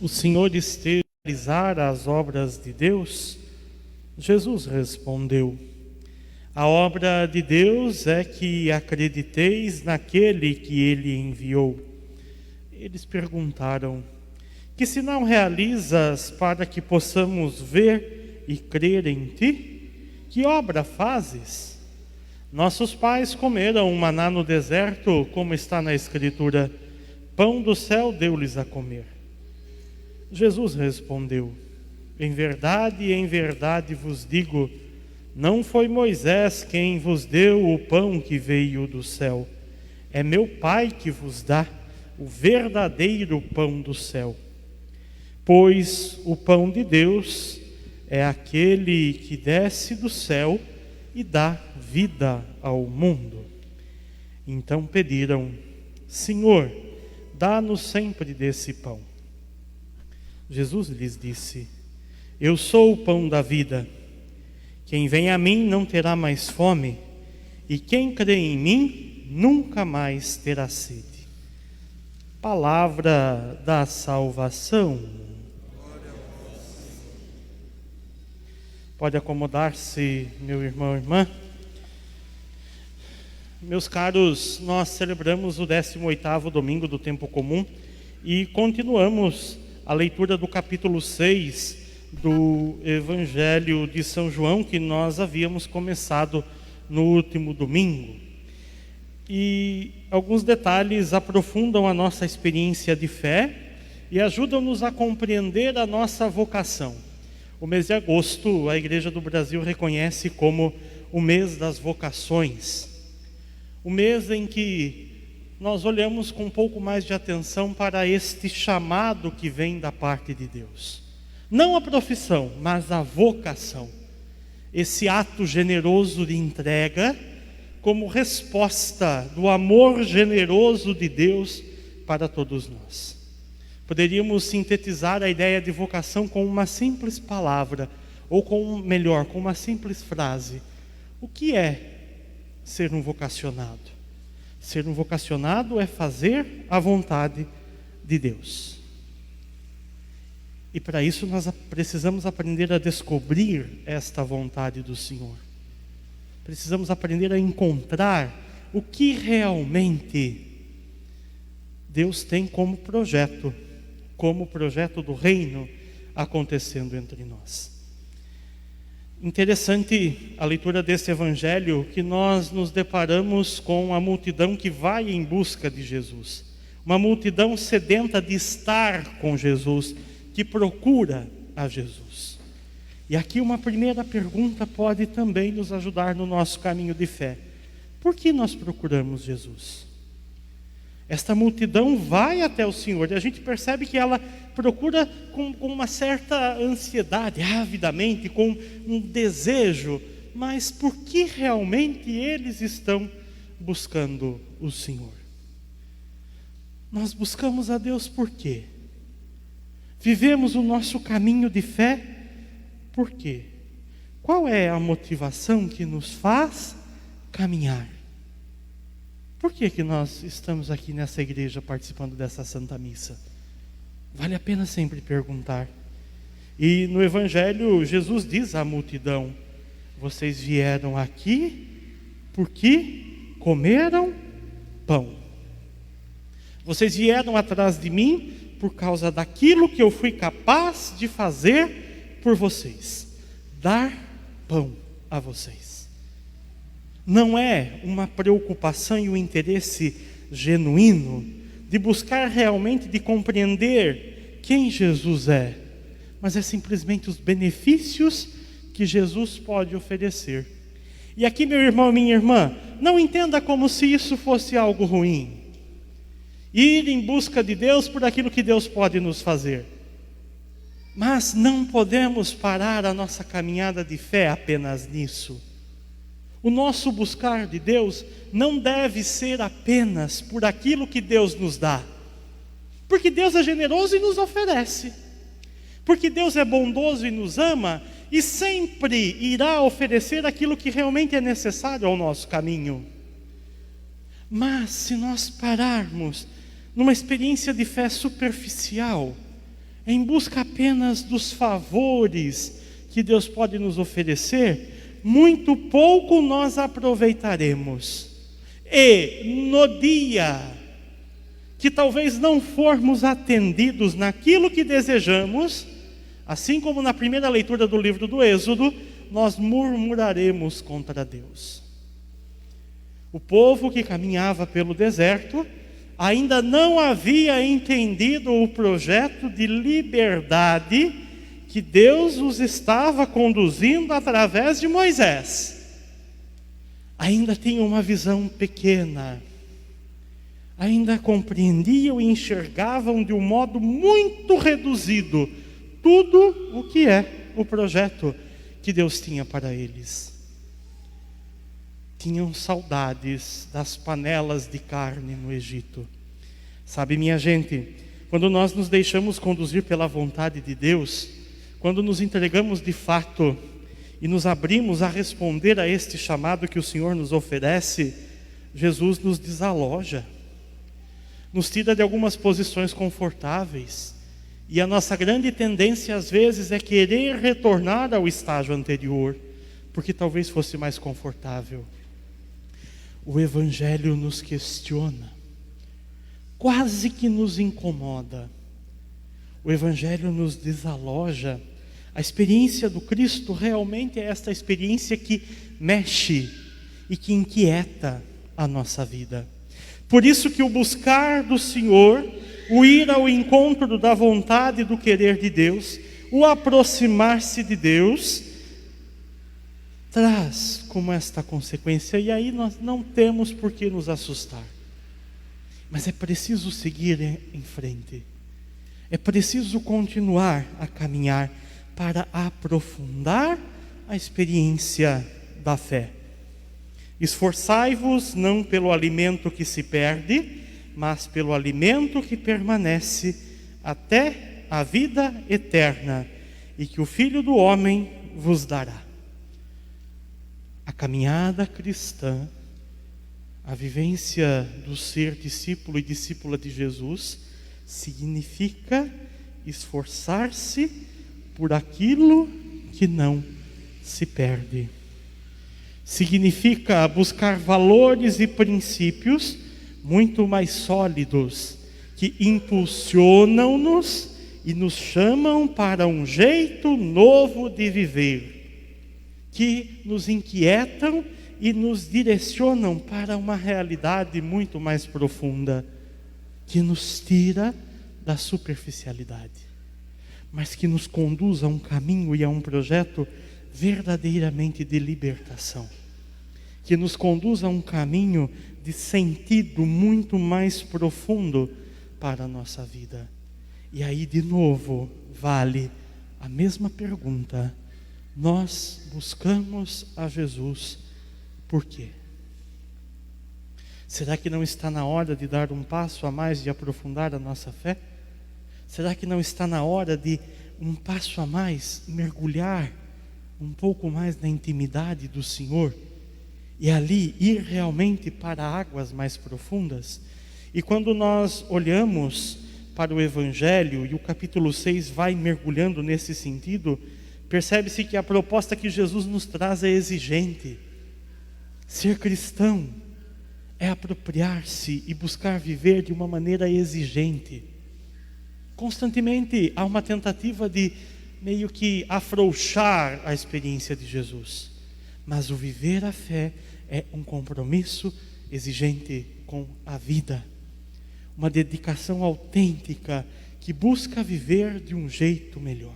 o Senhor esteja a realizar as obras de Deus? Jesus respondeu: a obra de Deus é que acrediteis naquele que Ele enviou. Eles perguntaram: que sinal realizas para que possamos ver e crer em Ti? Que obra fazes? Nossos pais comeram um maná no deserto, como está na Escritura: pão do céu deu-lhes a comer. Jesus respondeu: em verdade vos digo, não foi Moisés quem vos deu o pão que veio do céu. É meu Pai que vos dá o verdadeiro pão do céu. Pois o pão de Deus é aquele que desce do céu e dá vida ao mundo. Então pediram: Senhor, dá-nos sempre desse pão. Jesus lhes disse: eu sou o pão da vida. Quem vem a mim não terá mais fome, e quem crê em mim nunca mais terá sede. Palavra da salvação. Pode acomodar-se, meu irmão e irmã. Meus caros, nós celebramos o 18º domingo do tempo comum e continuamos a leitura do capítulo 6 do Evangelho de São João, que nós havíamos começado no último domingo. E alguns detalhes aprofundam a nossa experiência de fé e ajudam-nos a compreender a nossa vocação. O mês de agosto, a Igreja do Brasil reconhece como o mês das vocações. O mês em que nós olhamos com um pouco mais de atenção para este chamado que vem da parte de Deus. Não a profissão, mas a vocação. Esse ato generoso de entrega como resposta do amor generoso de Deus para todos nós. Poderíamos sintetizar a ideia de vocação com uma simples palavra, ou com uma simples frase. O que é ser um vocacionado? Ser um vocacionado é fazer a vontade de Deus. E para isso nós precisamos aprender a descobrir esta vontade do Senhor. Precisamos aprender a encontrar o que realmente Deus tem como projeto do reino acontecendo entre nós. Interessante a leitura deste evangelho, que nós nos deparamos com a multidão que vai em busca de Jesus. Uma multidão sedenta de estar com Jesus, que procura a Jesus. E aqui uma primeira pergunta pode também nos ajudar no nosso caminho de fé. Por que nós procuramos Jesus? Esta multidão vai até o Senhor e a gente percebe que ela procura com uma certa ansiedade, avidamente, com um desejo. Mas por que realmente eles estão buscando o Senhor? Nós buscamos a Deus por quê? Vivemos o nosso caminho de fé por quê? Qual é a motivação que nos faz caminhar? Por que nós estamos aqui nessa igreja participando dessa Santa Missa? Vale a pena sempre perguntar. E no Evangelho, Jesus diz à multidão: vocês vieram aqui porque comeram pão. Vocês vieram atrás de mim por causa daquilo que eu fui capaz de fazer por vocês. Dar pão a vocês. Não é uma preocupação e um interesse genuíno de buscar realmente de compreender quem Jesus é, mas é simplesmente os benefícios que Jesus pode oferecer. E aqui, meu irmão e minha irmã, não entenda como se isso fosse algo ruim. Ir em busca de Deus por aquilo que Deus pode nos fazer. Mas não podemos parar a nossa caminhada de fé apenas nisso. O nosso buscar de Deus não deve ser apenas por aquilo que Deus nos dá. Porque Deus é generoso e nos oferece. Porque Deus é bondoso e nos ama e sempre irá oferecer aquilo que realmente é necessário ao nosso caminho. Mas se nós pararmos numa experiência de fé superficial, em busca apenas dos favores que Deus pode nos oferecer, muito pouco nós aproveitaremos. E no dia que talvez não formos atendidos naquilo que desejamos, assim como na primeira leitura do livro do Êxodo, nós murmuraremos contra Deus. O povo que caminhava pelo deserto ainda não havia entendido o projeto de liberdade que Deus os estava conduzindo através de Moisés. Ainda tinham uma visão pequena, ainda compreendiam e enxergavam de um modo muito reduzido tudo o que é o projeto que Deus tinha para eles. Tinham saudades das panelas de carne no Egito. Sabe, minha gente, quando nós nos deixamos conduzir pela vontade de Deus, quando nos entregamos de fato e nos abrimos a responder a este chamado que o Senhor nos oferece, Jesus nos desaloja, nos tira de algumas posições confortáveis, e a nossa grande tendência às vezes é querer retornar ao estágio anterior, porque talvez fosse mais confortável. O Evangelho nos questiona, quase que nos incomoda. O Evangelho nos desaloja. A experiência do Cristo realmente é esta experiência que mexe e que inquieta a nossa vida. Por isso que o buscar do Senhor, o ir ao encontro da vontade e do querer de Deus, o aproximar-se de Deus, traz como esta consequência, e aí nós não temos por que nos assustar. Mas é preciso seguir em frente. É preciso continuar a caminhar para aprofundar a experiência da fé. Esforçai-vos não pelo alimento que se perde, mas pelo alimento que permanece até a vida eterna, e que o Filho do Homem vos dará. A caminhada cristã, a vivência do ser discípulo e discípula de Jesus, significa esforçar-se por aquilo que não se perde. Significa buscar valores e princípios muito mais sólidos, que impulsionam-nos e nos chamam para um jeito novo de viver, que nos inquietam e nos direcionam para uma realidade muito mais profunda, que nos tira da superficialidade, mas que nos conduz a um caminho e a um projeto verdadeiramente de libertação, que nos conduz a um caminho de sentido muito mais profundo para a nossa vida. E aí de novo vale a mesma pergunta: nós buscamos a Jesus por quê? Será que não está na hora de dar um passo a mais, de aprofundar a nossa fé? Será que não está na hora de um passo a mais, mergulhar um pouco mais na intimidade do Senhor, e ali ir realmente para águas mais profundas? E quando nós olhamos para o Evangelho, e o capítulo 6 vai mergulhando nesse sentido, percebe-se que a proposta que Jesus nos traz é exigente. Ser cristão é apropriar-se e buscar viver de uma maneira exigente. Constantemente há uma tentativa de meio que afrouxar a experiência de Jesus. Mas o viver a fé é um compromisso exigente com a vida. Uma dedicação autêntica que busca viver de um jeito melhor.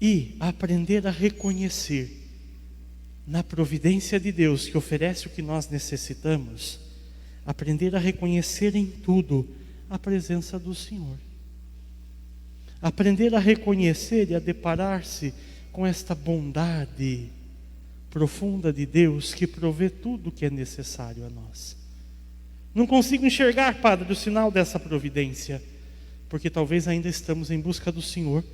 E aprender a reconhecer na providência de Deus que oferece o que nós necessitamos, aprender a reconhecer em tudo a presença do Senhor. Aprender a reconhecer e a deparar-se com esta bondade profunda de Deus que provê tudo o que é necessário a nós. Não consigo enxergar, Padre, o sinal dessa providência, porque talvez ainda estamos em busca do Senhor,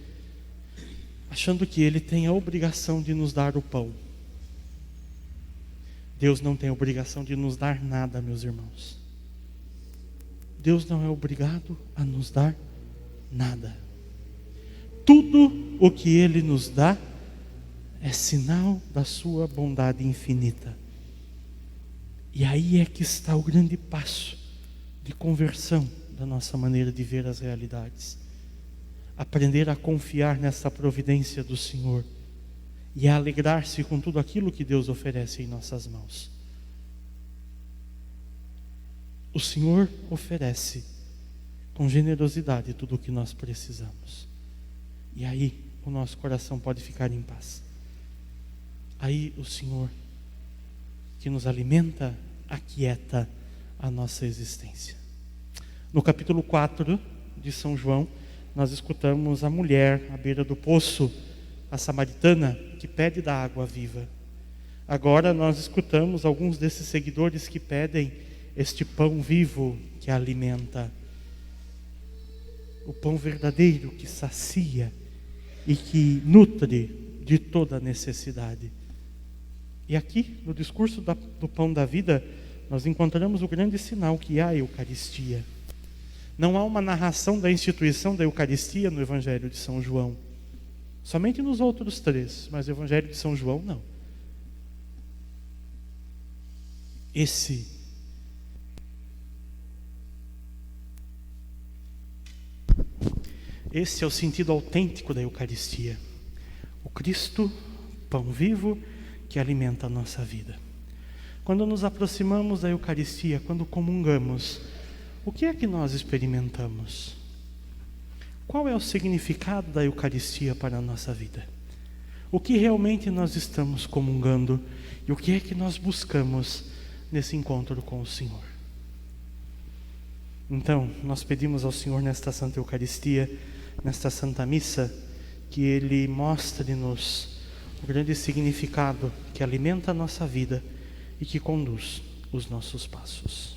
achando que Ele tem a obrigação de nos dar o pão. Deus não tem obrigação de nos dar nada, meus irmãos. Deus não é obrigado a nos dar nada. Tudo o que Ele nos dá é sinal da sua bondade infinita. E aí é que está o grande passo de conversão da nossa maneira de ver as realidades. Aprender a confiar nessa providência do Senhor e a alegrar-se com tudo aquilo que Deus oferece em nossas mãos. O Senhor oferece com generosidade tudo o que nós precisamos. E aí o nosso coração pode ficar em paz. Aí o Senhor, que nos alimenta, aquieta a nossa existência. No capítulo 4 de São João, nós escutamos a mulher à beira do poço, a samaritana, que pede da água viva. Agora nós escutamos alguns desses seguidores que pedem este pão vivo que alimenta. O pão verdadeiro que sacia e que nutre de toda necessidade. E aqui, no discurso do pão da vida, nós encontramos o grande sinal que é a Eucaristia. Não há uma narração da instituição da Eucaristia no Evangelho de São João. Somente nos outros 3, mas o Evangelho de São João não. Esse é o sentido autêntico da Eucaristia. O Cristo, pão vivo, que alimenta a nossa vida. Quando nos aproximamos da Eucaristia, quando comungamos, o que é que nós experimentamos? Qual é o significado da Eucaristia para a nossa vida? O que realmente nós estamos comungando e o que é que nós buscamos nesse encontro com o Senhor? Então, nós pedimos ao Senhor nesta Santa Eucaristia, nesta Santa Missa, que Ele mostre-nos o grande significado que alimenta a nossa vida e que conduz os nossos passos.